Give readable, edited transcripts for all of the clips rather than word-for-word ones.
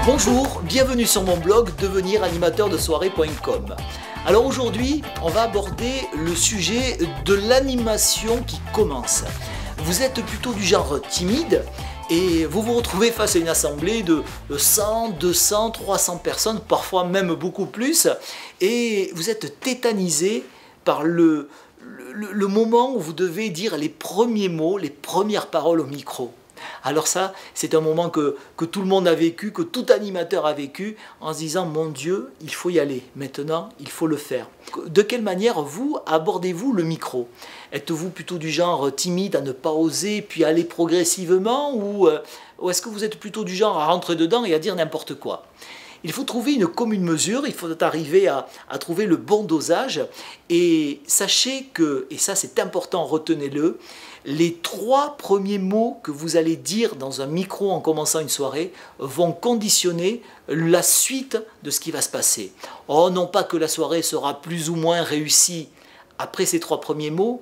Bonjour, bienvenue sur mon blog deveniranimateurdesoirée.com. Alors aujourd'hui, on va aborder le sujet de l'animation qui commence. Vous êtes plutôt du genre timide et vous vous retrouvez face à une assemblée de 100, 200, 300 personnes, parfois même beaucoup plus, et vous êtes tétanisé par le moment où vous devez dire les premiers mots, les premières paroles au micro. Alors ça, c'est un moment que tout le monde a vécu, que tout animateur a vécu, en se disant « Mon Dieu, il faut y aller, maintenant, il faut le faire ». De quelle manière, vous, abordez-vous le micro? Êtes-vous plutôt du genre timide à ne pas oser, puis aller progressivement, ou est-ce que vous êtes plutôt du genre à rentrer dedans et à dire n'importe quoi? Il faut trouver une commune mesure, il faut arriver à trouver le bon dosage, et sachez que, et ça c'est important, retenez-le, les 3 premiers mots que vous allez dire dans un micro en commençant une soirée vont conditionner la suite de ce qui va se passer. Oh, non pas que la soirée sera plus ou moins réussie après ces 3 premiers mots,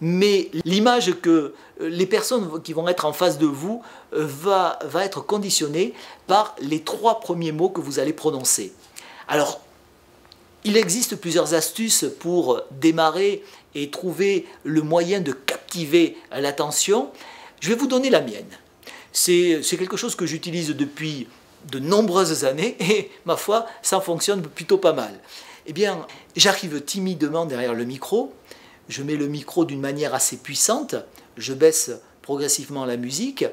mais l'image que les personnes qui vont être en face de vous va être conditionnée par les 3 premiers mots que vous allez prononcer. Alors, il existe plusieurs astuces pour démarrer et trouver le moyen de captiver l'attention. Je vais vous donner la mienne. C'est quelque chose que j'utilise depuis de nombreuses années et, ma foi, ça fonctionne plutôt pas mal. Eh bien, j'arrive timidement derrière le micro, je mets le micro d'une manière assez puissante, je baisse progressivement la musique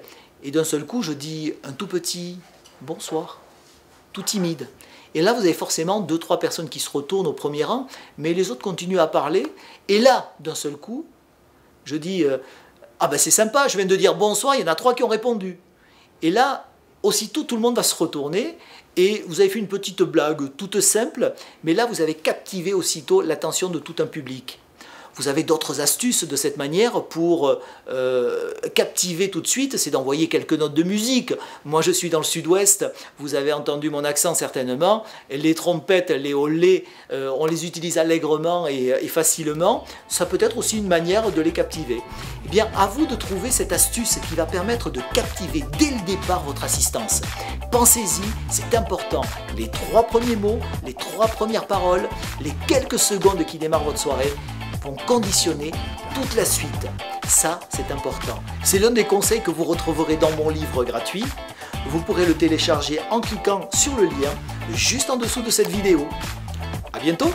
et d'un seul coup, je dis un tout petit « bonsoir », tout timide. Et là, vous avez forcément 2-3 personnes qui se retournent au premier rang, mais les autres continuent à parler. Et là, d'un seul coup, je dis ah ben c'est sympa, je viens de dire bonsoir, il y en a 3 qui ont répondu. Et là, aussitôt, tout le monde va se retourner et vous avez fait une petite blague toute simple, mais là, vous avez captivé aussitôt l'attention de tout un public. Vous avez d'autres astuces de cette manière pour captiver tout de suite, c'est d'envoyer quelques notes de musique. Moi je suis dans le sud-ouest, vous avez entendu mon accent certainement, les trompettes, les hollets, on les utilise allègrement et facilement. Ça peut être aussi une manière de les captiver. Eh bien, à vous de trouver cette astuce qui va permettre de captiver dès le départ votre assistance. Pensez-y, c'est important. Les 3 premiers mots, les 3 premières paroles, les quelques secondes qui démarrent votre soirée, vont conditionner toute la suite. Ça, c'est important. C'est l'un des conseils que vous retrouverez dans mon livre gratuit. Vous pourrez le télécharger en cliquant sur le lien juste en dessous de cette vidéo. À bientôt!